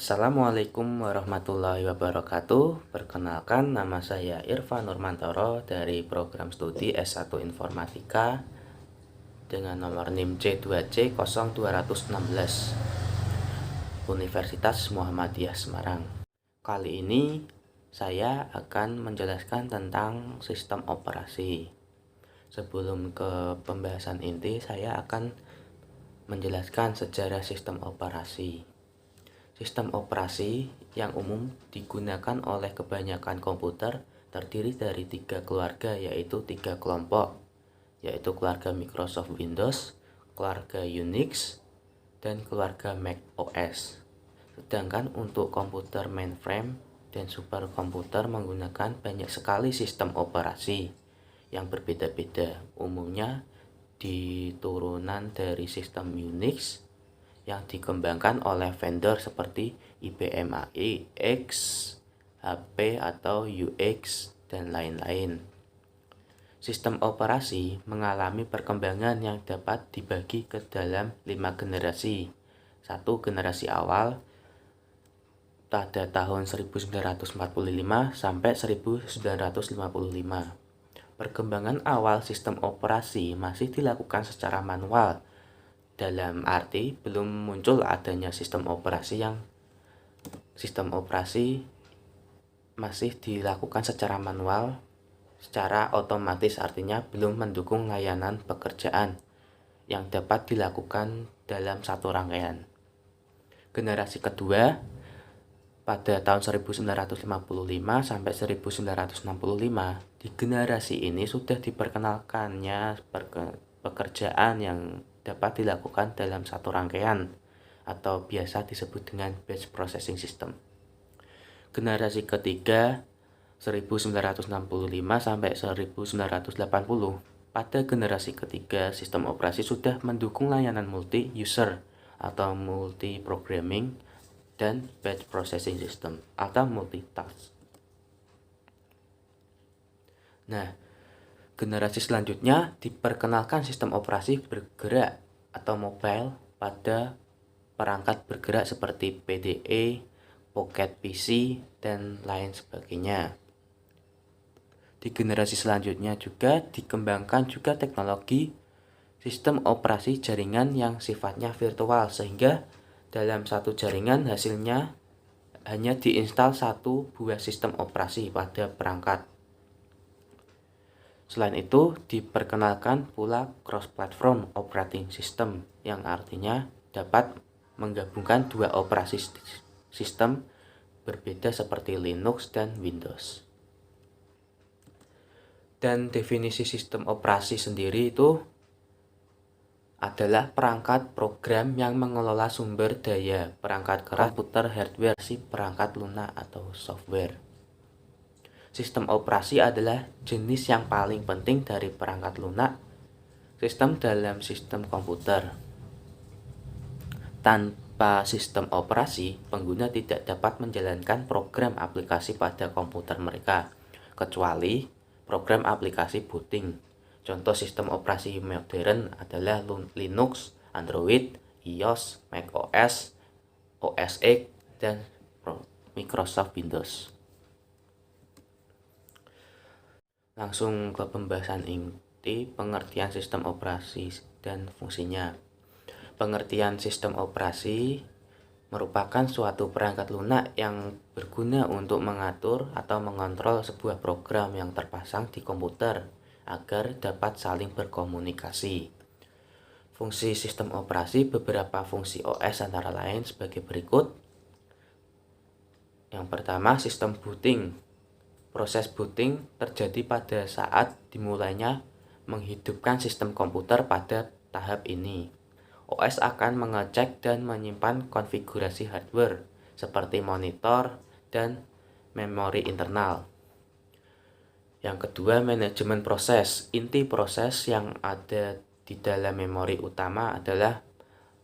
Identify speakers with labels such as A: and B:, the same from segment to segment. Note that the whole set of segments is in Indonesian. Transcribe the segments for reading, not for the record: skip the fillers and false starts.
A: Assalamualaikum warahmatullahi wabarakatuh. Perkenalkan, nama saya Irfan Nurmantoro dari program studi S1 Informatika dengan nomor NIM C2C0216 Universitas Muhammadiyah Semarang. Kali ini saya akan menjelaskan tentang sistem operasi. Sebelum ke pembahasan inti, saya akan menjelaskan sejarah sistem operasi. Sistem operasi yang umum digunakan oleh kebanyakan komputer terdiri dari 3 keluarga, yaitu 3 kelompok, yaitu keluarga Microsoft Windows, keluarga Unix, dan keluarga Mac OS. Sedangkan untuk komputer mainframe dan superkomputer menggunakan banyak sekali sistem operasi yang berbeda-beda, umumnya diturunan dari sistem Unix yang dikembangkan oleh vendor seperti IBM AIX, HP atau UX, dan lain-lain. Sistem operasi mengalami perkembangan yang dapat dibagi ke dalam 5 generasi. 1. Generasi awal pada tahun 1945 sampai 1955. Perkembangan awal sistem operasi masih dilakukan secara manual, dalam arti belum muncul adanya sistem operasi masih dilakukan secara manual, secara otomatis, artinya belum mendukung layanan pekerjaan yang dapat dilakukan dalam satu rangkaian. Generasi kedua pada tahun 1955 sampai 1965. Di generasi ini sudah diperkenalkannya pekerjaan yang dapat dilakukan dalam satu rangkaian atau biasa disebut dengan batch processing system. Generasi ketiga 1965 sampai 1980. Pada generasi ketiga, sistem operasi sudah mendukung layanan multi-user atau multi-programming dan batch processing system atau multitask. Nah, generasi selanjutnya diperkenalkan sistem operasi bergerak atau mobile pada perangkat bergerak seperti PDA, Pocket PC, dan lain sebagainya. Di generasi selanjutnya juga dikembangkan juga teknologi sistem operasi jaringan yang sifatnya virtual, sehingga dalam satu jaringan hasilnya hanya diinstal satu buah sistem operasi pada perangkat. Selain itu, diperkenalkan pula cross-platform operating system, yang artinya dapat menggabungkan dua operasi sistem berbeda seperti Linux dan Windows. Dan definisi sistem operasi sendiri itu adalah perangkat program yang mengelola sumber daya perangkat keras komputer hardware, si perangkat lunak atau software. Sistem operasi adalah jenis yang paling penting dari perangkat lunak sistem dalam sistem komputer. Tanpa sistem operasi, pengguna tidak dapat menjalankan program aplikasi pada komputer mereka, kecuali program aplikasi booting. Contoh sistem operasi modern adalah Linux, Android, iOS, Mac OS, OS X, dan Microsoft Windows. Langsung ke pembahasan inti pengertian sistem operasi dan fungsinya. Pengertian sistem operasi merupakan suatu perangkat lunak yang berguna untuk mengatur atau mengontrol sebuah program yang terpasang di komputer agar dapat saling berkomunikasi. Fungsi sistem operasi, beberapa fungsi OS antara lain sebagai berikut. Yang pertama, sistem booting. Proses booting terjadi pada saat dimulainya menghidupkan sistem komputer. Pada tahap ini, OS akan mengecek dan menyimpan konfigurasi hardware seperti monitor dan memori internal. Yang kedua, manajemen proses. Inti proses yang ada di dalam memori utama adalah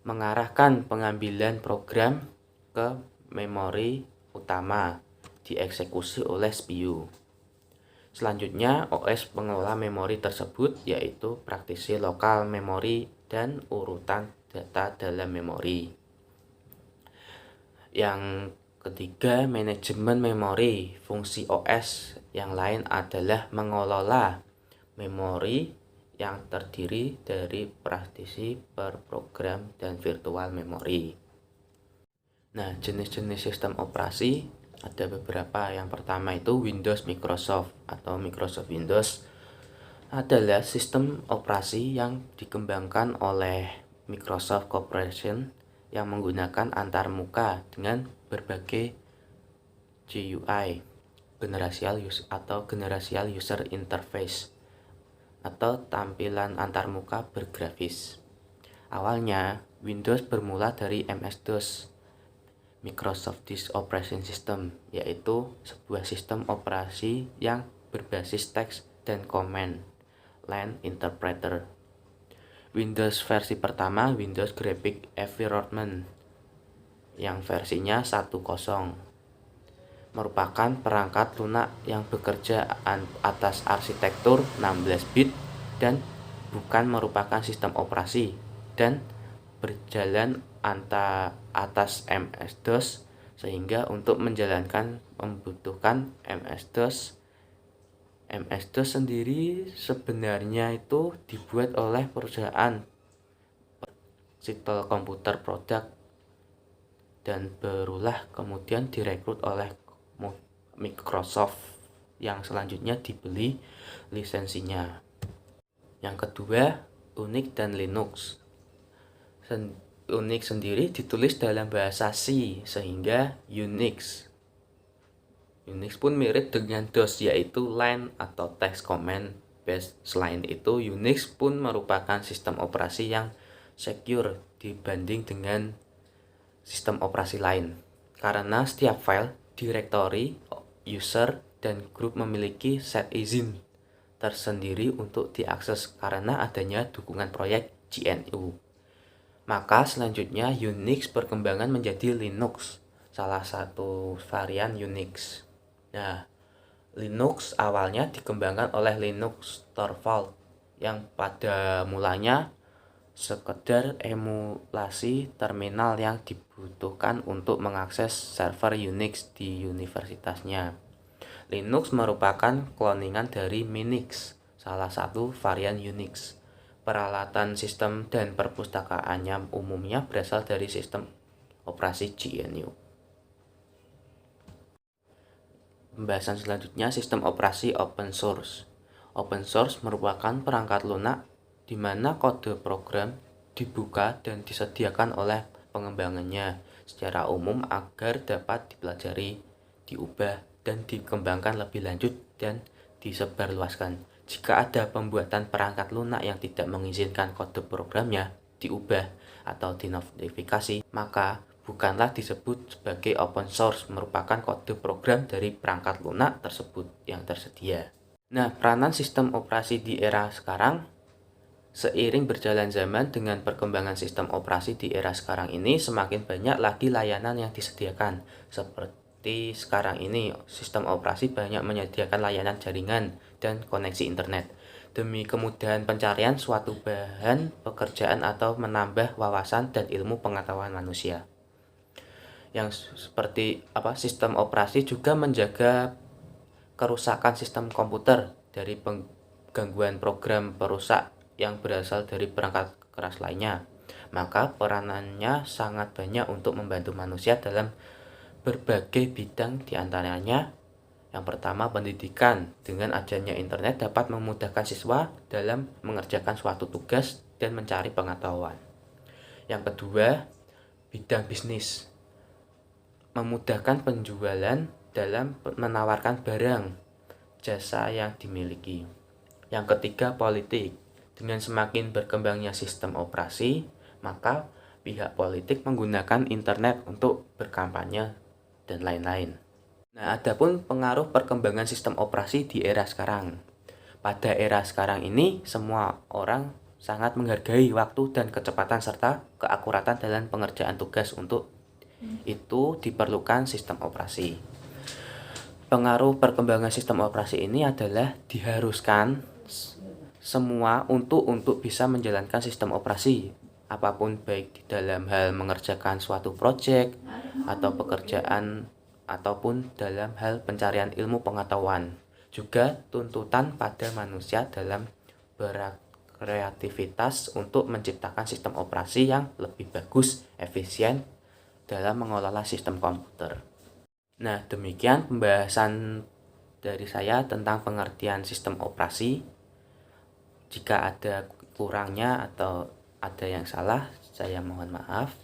A: mengarahkan pengambilan program ke memori utama dieksekusi oleh CPU. Selanjutnya, OS mengelola memori tersebut, yaitu partisi lokal memori dan urutan data dalam memori. Yang ketiga, manajemen memori. Fungsi OS yang lain adalah mengelola memori yang terdiri dari partisi per program dan virtual memory. Nah, jenis-jenis sistem operasi ada beberapa. Yang pertama itu Windows Microsoft atau Microsoft Windows adalah sistem operasi yang dikembangkan oleh Microsoft Corporation yang menggunakan antarmuka dengan berbagai GUI, General User Interface, atau tampilan antarmuka bergrafis. Awalnya, Windows bermula dari MS-DOS, Microsoft Disk Operating System, yaitu sebuah sistem operasi yang berbasis teks dan command line interpreter. Windows versi pertama Windows Graphic Environment yang versinya 1.0 merupakan perangkat lunak yang bekerja atas arsitektur 16 bit dan bukan merupakan sistem operasi dan berjalan atas MS-DOS, sehingga untuk menjalankan membutuhkan MS-DOS. MS-DOS sendiri sebenarnya itu dibuat oleh perusahaan Seattle Computer Product dan berulah kemudian direkrut oleh Microsoft yang selanjutnya dibeli lisensinya. Yang kedua, Unix dan Linux. Unix sendiri ditulis dalam bahasa C, sehingga Unix pun mirip dengan DOS, yaitu line atau text command based. Selain itu, Unix pun merupakan sistem operasi yang secure dibanding dengan sistem operasi lain, karena setiap file, directory, user, dan grup memiliki set izin tersendiri untuk diakses karena adanya dukungan proyek GNU. Maka selanjutnya Unix berkembangan menjadi Linux, salah satu varian Unix. Nah, Linux awalnya dikembangkan oleh Linus Torvalds yang pada mulanya sekedar emulasi terminal yang dibutuhkan untuk mengakses server Unix di universitasnya. Linux merupakan kloningan dari Minix, salah satu varian Unix. Peralatan sistem dan perpustakaannya umumnya berasal dari sistem operasi GNU. Pembahasan selanjutnya, sistem operasi open source. Open source merupakan perangkat lunak di mana kode program dibuka dan disediakan oleh pengembangannya secara umum agar dapat dipelajari, diubah, dan dikembangkan lebih lanjut dan disebarluaskan. Jika ada pembuatan perangkat lunak yang tidak mengizinkan kode programnya diubah atau dimodifikasi, maka bukanlah disebut sebagai open source, merupakan kode program dari perangkat lunak tersebut yang tersedia. Nah, peranan sistem operasi di era sekarang. Seiring berjalan zaman dengan perkembangan sistem operasi di era sekarang ini, semakin banyak lagi layanan yang disediakan. Seperti sekarang ini, sistem operasi banyak menyediakan layanan jaringan dan koneksi internet demi kemudahan pencarian suatu bahan pekerjaan atau menambah wawasan dan ilmu pengetahuan manusia. Yang seperti sistem operasi juga menjaga kerusakan sistem komputer dari gangguan program perusak yang berasal dari perangkat keras lainnya. Maka peranannya sangat banyak untuk membantu manusia dalam berbagai bidang, diantaranya yang pertama pendidikan. Dengan adanya internet dapat memudahkan siswa dalam mengerjakan suatu tugas dan mencari pengetahuan. Yang kedua, bidang bisnis, memudahkan penjualan dalam menawarkan barang jasa yang dimiliki. Yang ketiga, politik. Dengan semakin berkembangnya sistem operasi, maka pihak politik menggunakan internet untuk berkampanye dan lain-lain. Nah, adapun pengaruh perkembangan sistem operasi di era sekarang. Pada era sekarang ini, semua orang sangat menghargai waktu dan kecepatan serta keakuratan dalam pengerjaan tugas. Untuk itu diperlukan sistem operasi. Pengaruh perkembangan sistem operasi ini adalah diharuskan semua untuk bisa menjalankan sistem operasi apapun, baik di dalam hal mengerjakan suatu proyek, atau pekerjaan ataupun dalam hal pencarian ilmu pengetahuan. Juga tuntutan pada manusia dalam berkreativitas untuk menciptakan sistem operasi yang lebih bagus, efisien dalam mengelola sistem komputer. Nah, demikian pembahasan dari saya tentang pengertian sistem operasi. Jika ada kurangnya atau ada yang salah, saya mohon maaf.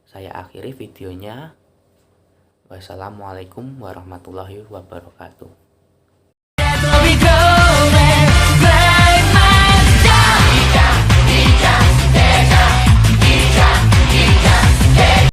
A: Saya akhiri videonya. Wassalamualaikum warahmatullahi wabarakatuh.